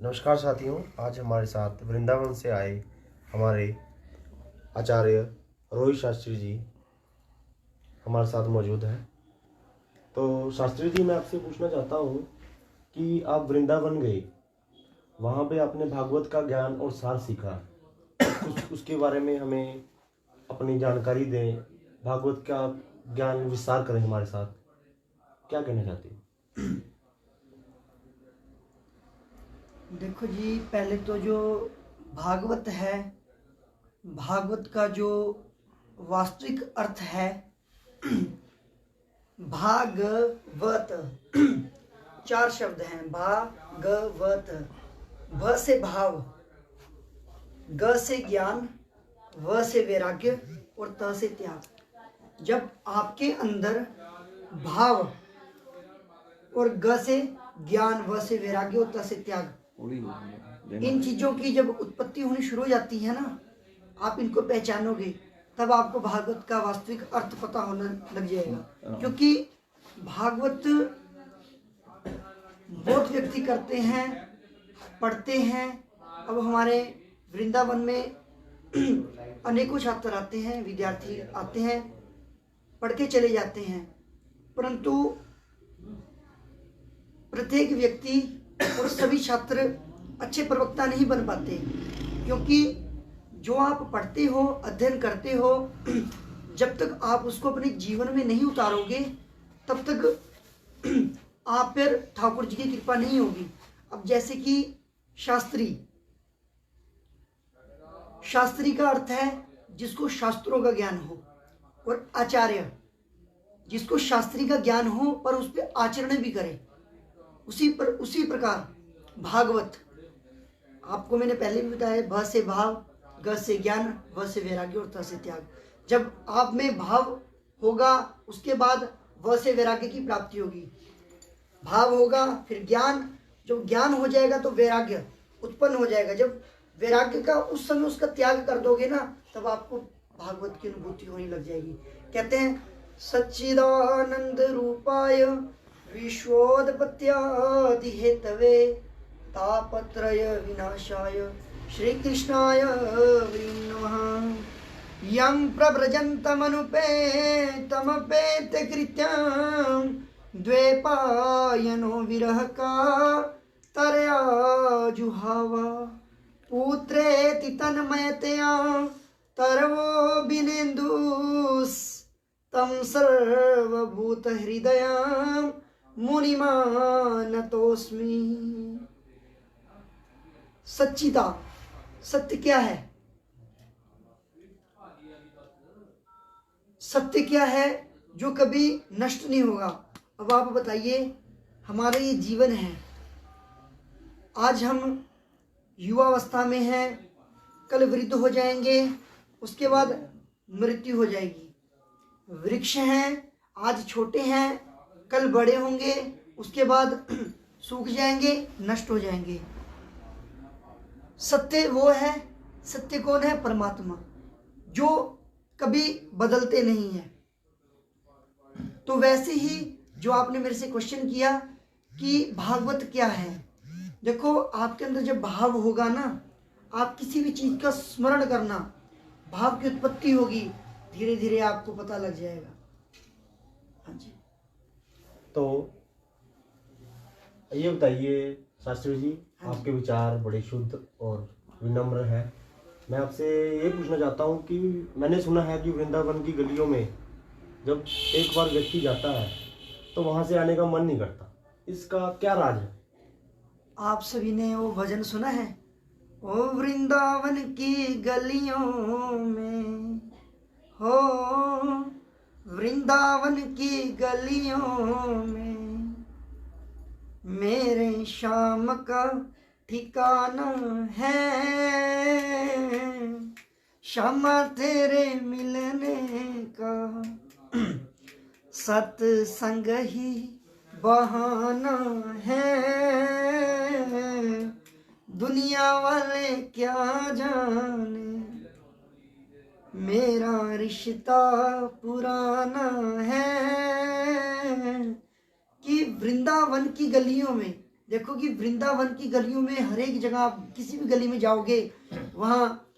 नमस्कार साथियों, आज हमारे साथ वृंदावन से आए हमारे आचार्य रोहित शास्त्री जी हमारे साथ मौजूद हैं। तो शास्त्री जी, मैं आपसे पूछना चाहता हूँ कि आप वृंदावन गए, वहाँ पे आपने भागवत का ज्ञान और सार सीखा, उसके बारे में हमें अपनी जानकारी दें। भागवत का ज्ञान विस्तार करें हमारे साथ, क्या कहना चाहते हैं? देखो जी, पहले तो जो भागवत है, भागवत का जो वास्तविक अर्थ है भागवत चार शब्द हैं। भागवत, भ से भाव, ग से ज्ञान, व से वैराग्य और त से त्याग। जब आपके अंदर भाव और ग से ज्ञान, व से वैराग्य और त से त्याग, इन चीजों की जब उत्पत्ति होनी शुरू हो जाती है ना, आप इनको पहचानोगे, तब आपको भागवत का वास्तविक अर्थ पता होने लग जाएगा। क्योंकि भागवत बहुत व्यक्ति करते हैं, पढ़ते हैं। अब हमारे वृंदावन में अनेकों छात्र आते हैं, विद्यार्थी आते हैं, पढ़ के चले जाते हैं, परंतु प्रत्येक व्यक्ति और सभी छात्र अच्छे प्रवक्ता नहीं बन पाते। क्योंकि जो आप पढ़ते हो, अध्ययन करते हो, जब तक आप उसको अपने जीवन में नहीं उतारोगे, तब तक आप पर ठाकुर जी की कृपा नहीं होगी। अब जैसे कि शास्त्री, शास्त्री का अर्थ है जिसको शास्त्रों का ज्ञान हो, और आचार्य जिसको शास्त्री का ज्ञान हो पर उस पर आचरण भी करे। उसी प्रकार भागवत, आपको मैंने पहले भी बताया, भ से भाव, ग से ज्ञान, व से वैराग्य और त से त्याग। जब आप में भाव होगा, उसके बाद व से वैराग्य की प्राप्ति होगी। भाव होगा, फिर ज्ञान, जब ज्ञान हो जाएगा तो वैराग्य उत्पन्न हो जाएगा। जब वैराग्य का उस समय उसका त्याग कर दोगे ना, तब आपको भागवत की अनुभूति होने लग जाएगी। कहते हैं सच्चिदानंद रूपाय विश्वोत्पत्त्यादि हेतवे तापत्रय विनाशाय श्री कृष्णाय नमः। यं प्रव्रजन्तमनुपेतमपेत कृत्यं द्वैपायनो विरह का तरया जुहावा। पुत्रेति तन्मयतया तरवो बिनेन्दुस् तं सर्वभूत हृदयं मुनिमानतोस्मि। सच्चिदा, सत्य क्या है? सत्य क्या है जो कभी नष्ट नहीं होगा? अब आप बताइए, हमारा ये जीवन है, आज हम युवावस्था में हैं, कल वृद्ध हो जाएंगे, उसके बाद मृत्यु हो जाएगी। वृक्ष हैं, आज छोटे हैं, कल बड़े होंगे, उसके बाद सूख जाएंगे, नष्ट हो जाएंगे। सत्य वो है, सत्य कौन है? परमात्मा, जो कभी बदलते नहीं है। तो वैसे ही जो आपने मेरे से क्वेश्चन किया कि भागवत क्या है, देखो, आपके अंदर जब भाव होगा ना, आप किसी भी चीज का स्मरण करना, भाव की उत्पत्ति होगी, धीरे धीरे आपको पता लग जाएगा। हाँ जी। तो ये बताइए शास्त्री जी, आपके विचार बड़े शुद्ध और विनम्र हैं। मैं आपसे ये पूछना चाहता हूँ कि मैंने सुना है कि वृंदावन की गलियों में जब एक बार व्यक्ति जाता है तो वहाँ से आने का मन नहीं करता, इसका क्या राज है? आप सभी ने वो भजन सुना है, ओ वृंदावन की गलियों में, हो वृंदावन की गलियों में मेरे श्याम का ठिकाना है, श्यामा तेरे मिलने का सत्संग ही बहाना है। दुनिया वाले क्या जाने मेरा रिश्ता पुराना है। कि वृंदावन की गलियों में देखो कि वृंदावन की गलियों में हर एक जगह आप किसी भी गली में जाओगे वहाँ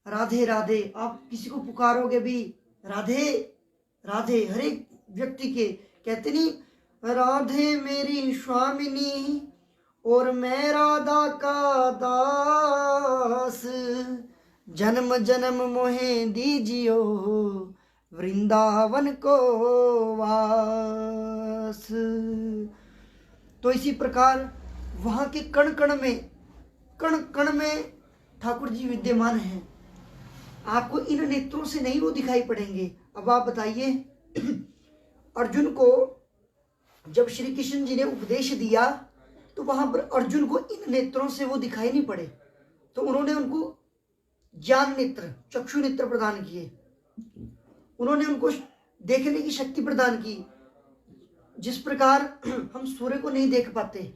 राधे राधे, आप किसी को पुकारोगे भी राधे राधे, हर एक व्यक्ति के कहते नहीं राधे मेरी स्वामिनी और मैं राधा का दास, जन्म जन्म मोहे दीजियो वृंदावन को वास। तो इसी प्रकार वहाँ के कण कण में ठाकुर जी विद्यमान हैं। आपको इन नेत्रों से नहीं वो दिखाई पड़ेंगे। अब आप बताइए, अर्जुन को जब श्री कृष्ण जी ने उपदेश दिया तो वहां पर अर्जुन को इन नेत्रों से वो दिखाई नहीं पड़े, तो उन्होंने उनको ज्ञान नेत्र, चक्षु नेत्र प्रदान किए, उन्होंने उनको देखने की शक्ति प्रदान की। जिस प्रकार हम सूर्य को नहीं देख पाते,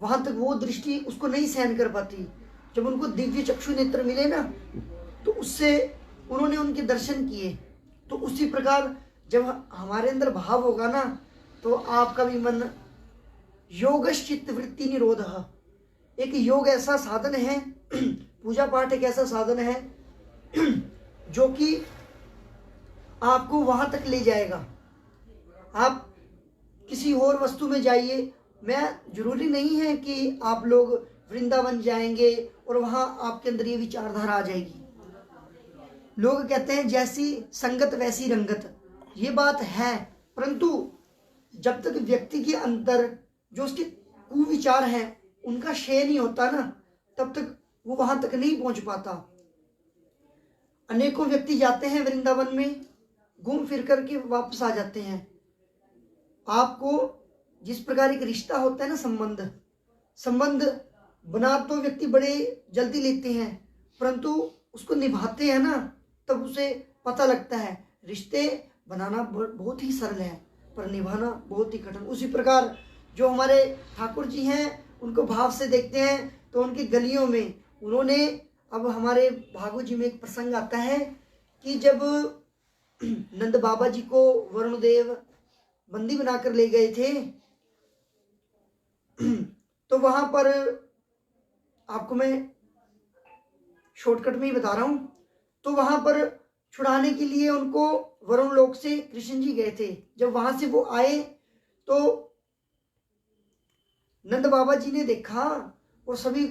वहां तक वो दृष्टि उसको नहीं सहन कर पाती, जब उनको दिव्य चक्षु नेत्र मिले ना तो उससे उन्होंने उनके दर्शन किए। तो उसी प्रकार जब हमारे अंदर भाव होगा ना तो आपका भी मन योगश्चित्त वृत्ति निरोध, एक योग ऐसा साधन है, पूजा पाठ एक ऐसा साधन है जो कि आपको वहां तक ले जाएगा। आप किसी और वस्तु में जाइए, मैं जरूरी नहीं है कि आप लोग वृंदावन जाएंगे और वहां आपके अंदर ये विचारधारा आ जाएगी। लोग कहते हैं जैसी संगत वैसी रंगत, ये बात है, परंतु जब तक व्यक्ति के अंदर जो उसके कुविचार हैं उनका क्षय नहीं होता ना, तब तक वो वहां तक नहीं पहुंच पाता। अनेकों व्यक्ति जाते हैं वृंदावन में, घूम फिर करके वापस आ जाते हैं। आपको जिस प्रकार एक रिश्ता होता है ना, संबंध बना तो व्यक्ति बड़े जल्दी लेते हैं, परंतु उसको निभाते हैं ना तब उसे पता लगता है रिश्ते बनाना बहुत ही सरल है पर निभाना बहुत ही कठिन। उसी प्रकार जो हमारे ठाकुर जी हैं उनको भाव से देखते हैं तो उनकी गलियों में उन्होंने, अब हमारे भागवत जी में एक प्रसंग आता है कि जब नंद बाबा जी को वरुण देव बंदी बनाकर ले गए थे तो वहां पर, आपको मैं शॉर्टकट में ही बता रहा हूं, तो वहां पर छुड़ाने के लिए उनको वरुण लोक से कृष्ण जी गए थे। जब वहां से वो आए तो नंद बाबा जी ने देखा और सभी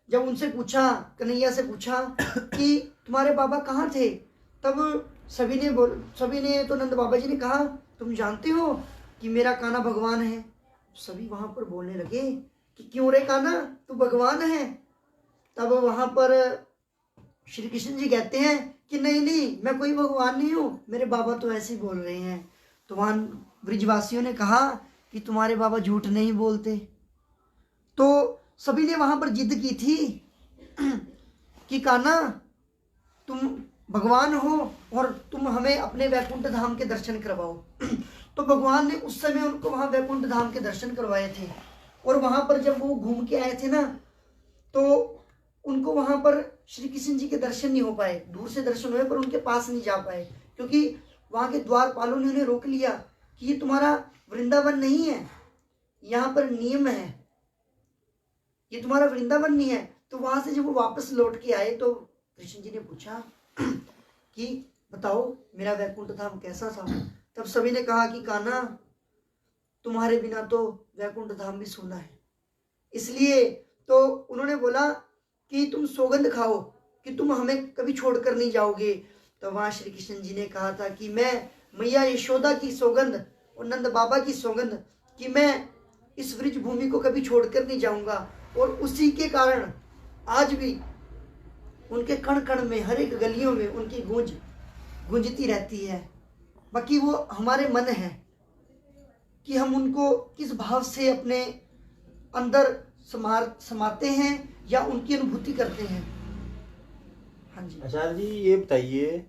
जब उनसे पूछा, कन्हैया से पूछा कि तुम्हारे बाबा कहाँ थे, तब सभी ने तो नंद बाबा जी ने कहा तुम जानते हो कि मेरा कान्हा भगवान है। सभी वहां पर बोलने लगे कि क्यों रे कान्हा, तू भगवान है। तब वहां पर श्री कृष्ण जी कहते हैं कि नहीं मैं कोई भगवान नहीं हूं, मेरे बाबा तो ऐसे ही बोल रहे हैं। तो वहां ब्रिजवासियों ने कहा कि तुम्हारे बाबा झूठ नहीं बोलते। तो सभी ने वहां पर जिद की थी कि कान्हा तुम भगवान हो और तुम हमें अपने वैकुंठ धाम के दर्शन करवाओ। तो भगवान ने उस समय उनको वहां वैकुंठ धाम के दर्शन करवाए थे। और वहां पर जब वो घूम के आए थे ना तो उनको वहां पर श्री कृष्ण जी के दर्शन नहीं हो पाए, दूर से दर्शन हुए पर उनके पास नहीं जा पाए, क्योंकि वहां के द्वारपालों ने उन्हें रोक लिया कि ये तुम्हारा वृंदावन नहीं है, यहाँ पर नियम है, ये तुम्हारा वृंदावन नहीं है। तो वहां से जब वो वापस लौट के आए तो कृष्ण जी ने पूछा कि बताओ मेरा वैकुंठ धाम कैसा था। तब सभी ने कहा कि कान्हा तुम्हारे बिना तो वैकुंठ धाम भी सूना है। इसलिए तो उन्होंने बोला कि तुम सौगंध खाओ कि तुम हमें कभी छोड़कर नहीं जाओगे। तो वहां श्री कृष्ण जी ने कहा था कि मैं मैया यशोदा की सौगंध और नंद बाबा की सौगंध कि मैं इस वृज भूमि को कभी छोड़कर नहीं जाऊंगा। और उसी के कारण आज भी उनके कण कण में, हर एक गलियों में उनकी गूंजती रहती है। बाकी वो हमारे मन है कि हम उनको किस भाव से अपने अंदर समाते हैं या उनकी अनुभूति करते हैं। हाँ जी आचार्य जी, ये बताइए